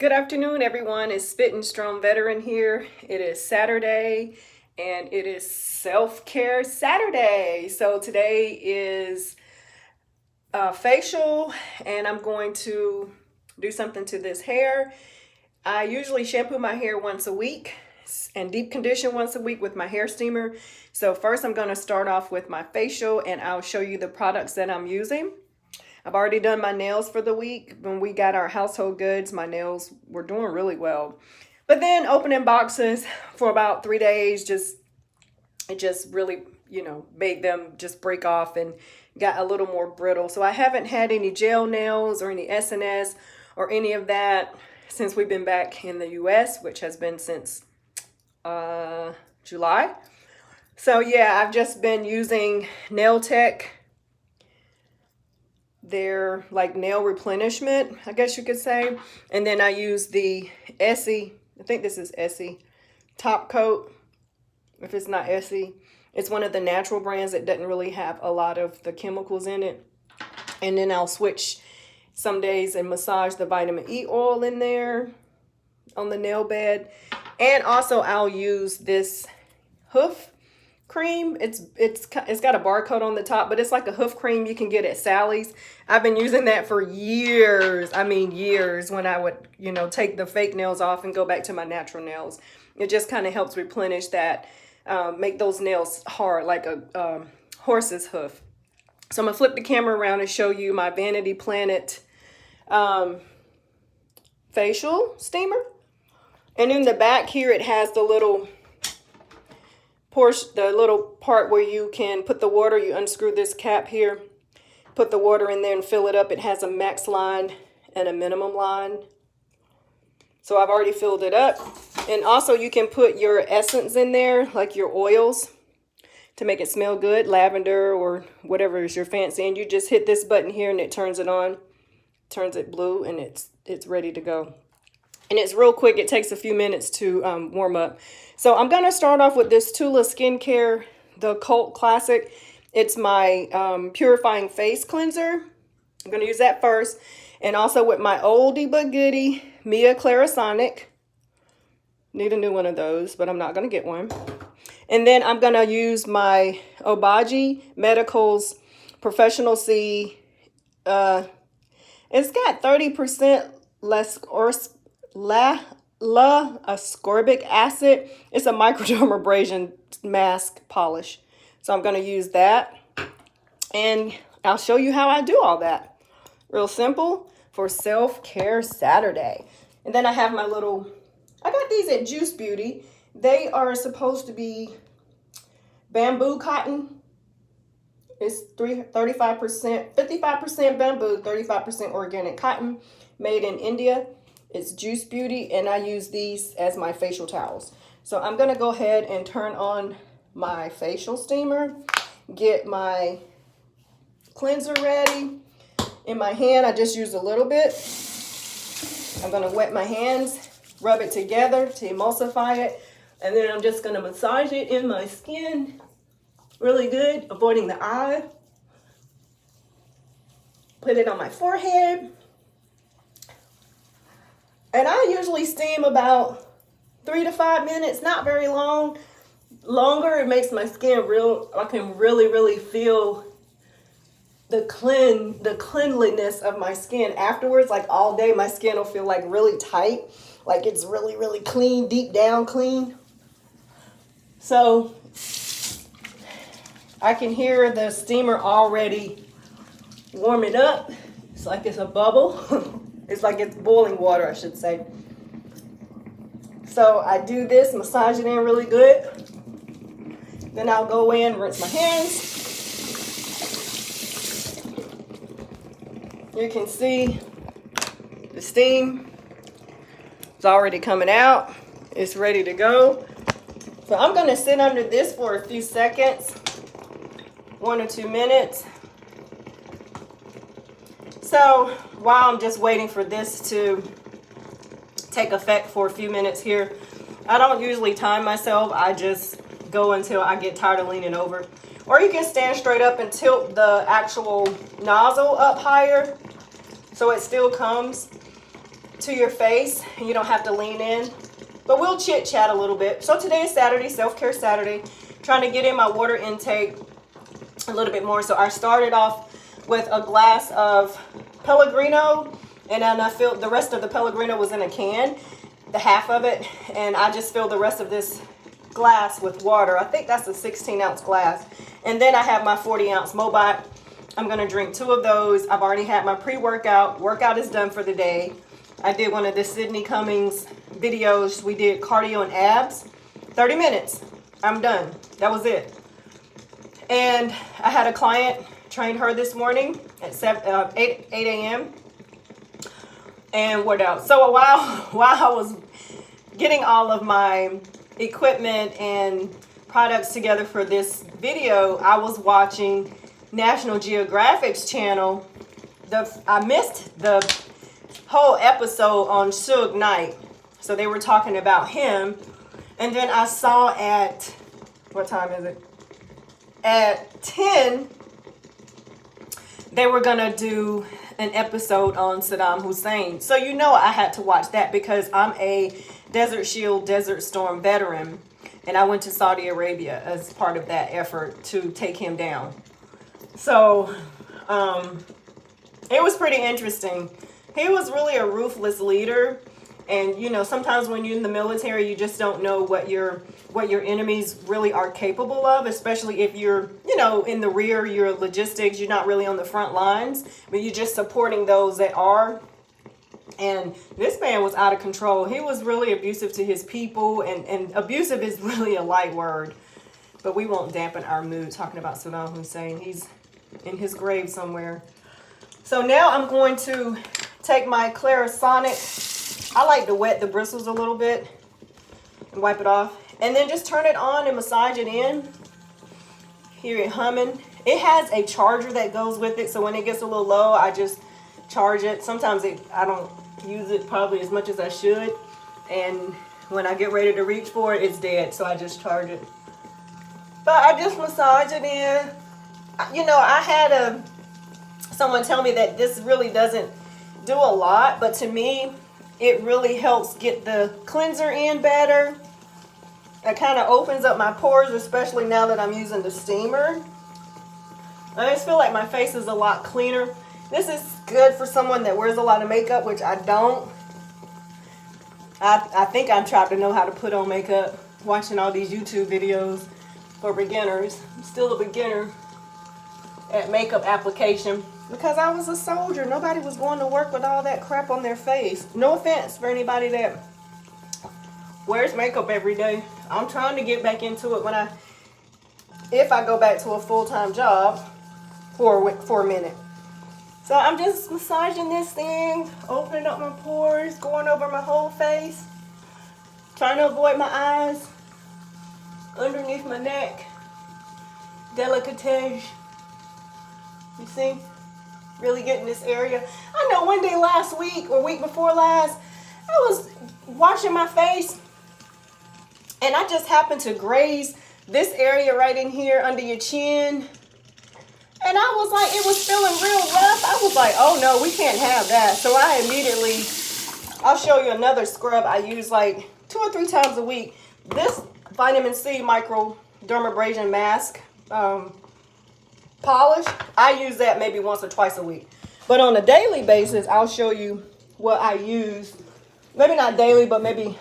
Good afternoon, everyone. It's Spittin' Strong Veteran here. It is Saturday and it is Self-Care Saturday. So today is facial, and I'm going to do something to this hair. I usually shampoo my hair once a week and deep condition once a week with my hair steamer. So first I'm going to start off with my facial, and I'll show you the products that I'm using. I've already done my nails for the week. When we got our household goods, my nails were doing really well. But then opening boxes for about 3 days, it just really, made them just break off and got a little more brittle. So I haven't had any gel nails or any SNS or any of that since we've been back in the US, which has been since July. So yeah, I've just been using Nail Tech, their like nail replenishment, I guess you could say. And then I use the Essie, I think this is Essie top coat. If it's not Essie, it's one of the natural brands that doesn't really have a lot of the chemicals in it. And then I'll switch some days and massage the vitamin E oil in there on the nail bed. And also I'll use this hoof cream. It's got a barcode on the top, but it's like a hoof cream you can get at Sally's. I've been using that for years. I mean years, when I would, take the fake nails off and go back to my natural nails. It just kind of helps replenish that, make those nails hard like a horse's hoof. So I'm gonna flip the camera around and show you my Vanity Planet facial steamer. And in the back here, it has the little part where you can put the water. You unscrew this cap here, put the water in there and fill it up. It has a max line and a minimum line. So I've already filled it up. And also you can put your essence in there, like your oils, to make it smell good, lavender or whatever is your fancy. And you just hit this button here and it turns it on, turns it blue, and it's ready to go. And it's real quick. It takes a few minutes to warm up. So I'm going to start off with this Tula Skincare, the Cult Classic. It's my purifying face cleanser. I'm going to use that first. And also with my oldie but goodie, Mia Clarisonic. Need a new one of those, but I'm not going to get one. And then I'm going to use my Obagi Medical's Professional C. It's got 30% less ascorbic acid. It's a microdermabrasion mask polish. So I'm going to use that. And I'll show you how I do all that. Real simple for Self-Care Saturday. And then I have my I got these at Juice Beauty. They are supposed to be bamboo cotton. It's 35%, 55% bamboo, 35% organic cotton, made in India. It's Juice Beauty, and I use these as my facial towels. So I'm going to go ahead and turn on my facial steamer, get my cleanser ready. In my hand, I just used a little bit. I'm going to wet my hands, rub it together to emulsify it, and then I'm just going to massage it in my skin really good, avoiding the eye. Put it on my forehead. And I usually steam about 3 to 5 minutes, not very long. Longer, it makes my skin I can really feel the cleanliness of my skin afterwards. Like all day, my skin will feel like really tight, like it's really clean, deep down clean. So I can hear the steamer already warming up. It's like it's a bubble. It's like it's boiling water, I should say. So I do this, massage it in really good. Then I'll go in, rinse my hands. You can see the steam is already coming out. It's ready to go. So I'm going to sit under this for a few seconds, 1 or 2 minutes. So while I'm just waiting for this to take effect for a few minutes here, I don't usually time myself. I just go until I get tired of leaning over. Or you can stand straight up and tilt the actual nozzle up higher so it still comes to your face and you don't have to lean in. But we'll chit chat a little bit. So today is Saturday, self-care Saturday. Trying to get in my water intake a little bit more. So I started off with a glass of Pellegrino, and then I filled the rest of the Pellegrino was in a can, the half of it, and I just filled the rest of this glass with water. I think that's a 16-ounce glass. And then I have my 40-ounce Mobot. I'm gonna drink 2 of those. I've already had my pre-workout. Workout is done for the day. I did one of the Sydney Cummings videos. We did cardio and abs. 30 minutes. I'm done. That was it. And I had a client, trained her this morning at 8 a.m. And what else? So while I was getting all of my equipment and products together for this video, I was watching National Geographic's channel. I missed the whole episode on Suge Knight. So they were talking about him. And then I saw at, what time is it? At 10, they were gonna do an episode on Saddam Hussein. So you know I had to watch that because I'm a Desert Shield, Desert Storm veteran. And I went to Saudi Arabia as part of that effort to take him down. So it was pretty interesting. He was really a ruthless leader. And, you know, sometimes when you're in the military, you just don't know what your enemies really are capable of, especially if you're, you know, in the rear, you're logistics, you're not really on the front lines, but you're just supporting those that are. And this man was out of control. He was really abusive to his people, and abusive is really a light word. But we won't dampen our mood talking about Saddam Hussein. He's in his grave somewhere. So now I'm going to take my Clarisonic. I like to wet the bristles a little bit and wipe it off. And then just turn it on and massage it in. Hear it humming. It has a charger that goes with it. So when it gets a little low, I just charge it. Sometimes I don't use it probably as much as I should. And when I get ready to reach for it, it's dead. So I just charge it. But I just massage it in. You know, I had someone tell me that this really doesn't do a lot. But to me, it really helps get the cleanser in better. It kind of opens up my pores, especially now that I'm using the steamer. I just feel like my face is a lot cleaner. This is good for someone that wears a lot of makeup, which I don't. I think I'm trying to know how to put on makeup, watching all these YouTube videos for beginners. I'm still a beginner at makeup application. Because I was a soldier. Nobody was going to work with all that crap on their face. No offense for anybody that wears makeup every day. I'm trying to get back into it if I go back to a full-time job for a minute. So I'm just massaging this thing, opening up my pores, going over my whole face, trying to avoid my eyes, underneath my neck, delicatesse. You see? Really getting this area. I know one day last week or week before last, I was washing my face and I just happened to graze this area right in here under your chin. And I was like, it was feeling real rough. I was like, oh no, we can't have that. So I immediately, I'll show you another scrub I use like 2 or 3 times a week. This vitamin C microdermabrasion mask, polish, I use that maybe once or twice a week. But on a daily basis, I'll show you what I use. Maybe not daily, but maybe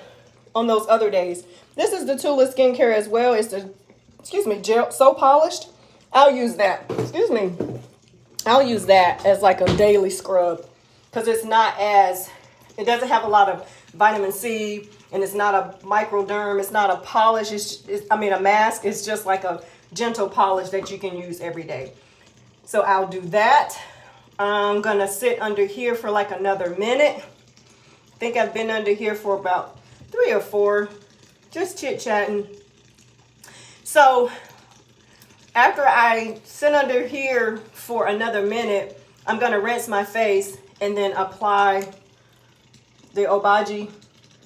on those other days. This is the Tula Skincare as well. It's the, gel, so polished. I'll use that. I'll use that as like a daily scrub. Because it doesn't have a lot of vitamin C. And it's not a microderm. It's not a polish. A mask. It's just like a gentle polish that you can use every day. So I'll do that. I'm gonna sit under here for like another minute. I think I've been under here for about 3 or 4, just chit-chatting. So after I sit under here for another minute, I'm gonna rinse my face and then apply the Obagi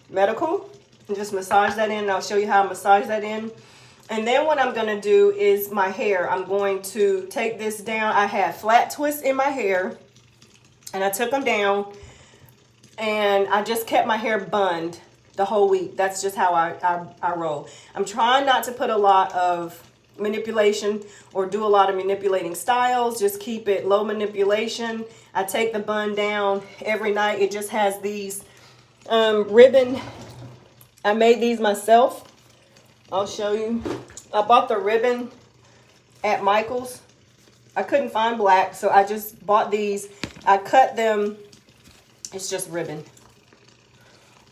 Medical and just massage that in. And I'll show you how I massage that in. And then what I'm going to do is my hair. I'm going to take this down. I had flat twists in my hair and I took them down. And I just kept my hair bunned the whole week. That's just how I roll. I'm trying not to put a lot of manipulation or do a lot of manipulating styles. Just keep it low manipulation. I take the bun down every night. It just has these ribbon. I made these myself. I'll show you. I bought the ribbon at Michael's. I couldn't find black, so I just bought these. I cut them. It's just ribbon.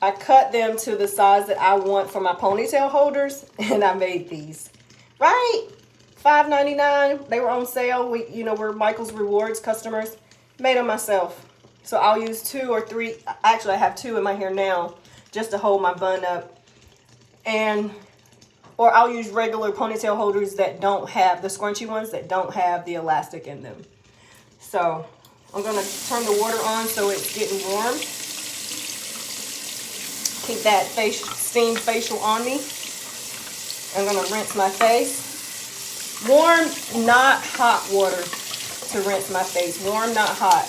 I cut them to the size that I want for my ponytail holders, and I made these. Right? $5.99. They were on sale. We're Michael's Rewards customers. Made them myself. So I'll use 2 or 3. Actually, I have 2 in my hair now just to hold my bun up. Or I'll use regular ponytail holders that don't have, the scrunchy ones that don't have the elastic in them. So I'm going to turn the water on so it's getting warm. Keep that steamed facial on me. I'm going to rinse my face. Warm, not hot water to rinse my face. Warm, not hot.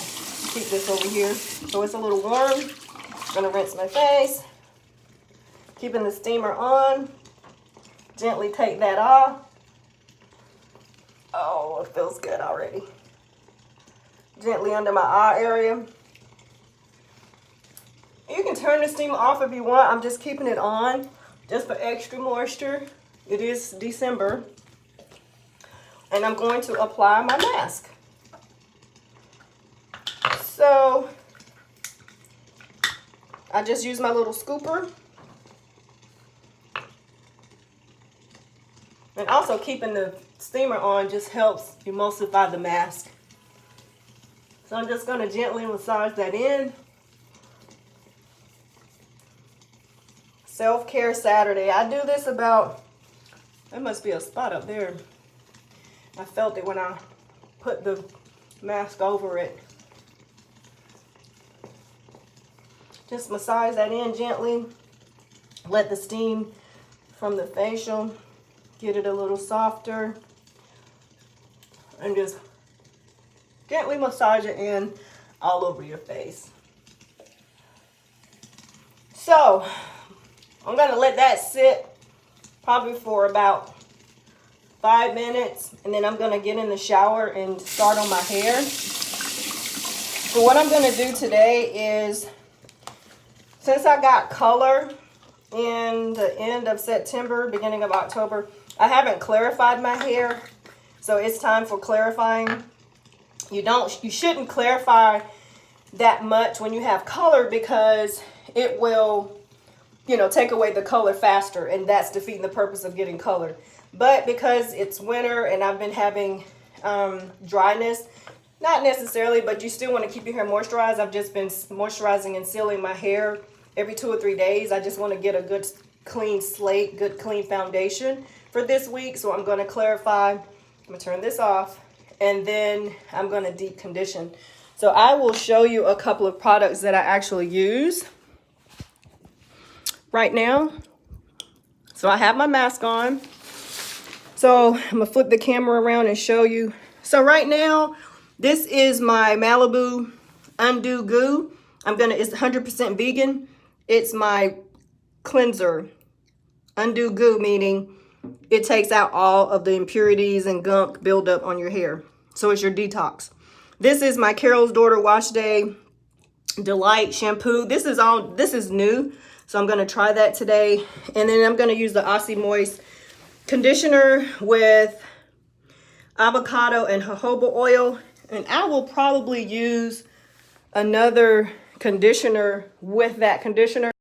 Keep this over here so it's a little warm. I'm going to rinse my face. Keeping the steamer on. Gently take that off. Oh, it feels good already. Gently under my eye area. You can turn the steamer off if you want. I'm just keeping it on just for extra moisture. It is December. And I'm going to apply my mask. So I just use my little scooper. And also keeping the steamer on just helps emulsify the mask. So I'm just going to gently massage that in. Self-care Saturday. I do this about, there must be a spot up there. I felt it when I put the mask over it. Just massage that in gently. Let the steam from the facial get it a little softer. And just gently massage it in all over your face. So I'm going to let that sit probably for about 5 minutes, and then I'm going to get in the shower and start on my hair. So what I'm going to do today is, since I got color in the end of September, beginning of October, I haven't clarified my hair, so it's time for clarifying. You shouldn't clarify that much when you have color, because it will, take away the color faster, and that's defeating the purpose of getting color. But because it's winter and I've been having dryness, not necessarily, but you still want to keep your hair moisturized. I've just been moisturizing and sealing my hair every 2 or 3 days. I just want to get a good clean slate, good clean foundation for this week. So I'm going to clarify. I'm going to turn this off, and then I'm going to deep condition. So I will show you a couple of products that I actually use right now. So I have my mask on. So I'm going to flip the camera around and show you. So right now, this is my Malibu Undo Goo. It's 100% vegan. It's my cleanser. Undo Goo, meaning it takes out all of the impurities and gunk buildup on your hair. So it's your detox. This is my Carol's Daughter Wash Day Delight Shampoo. This is new. So I'm going to try that today. And then I'm going to use the Aussie Moist conditioner with avocado and jojoba oil. And I will probably use another conditioner with that conditioner.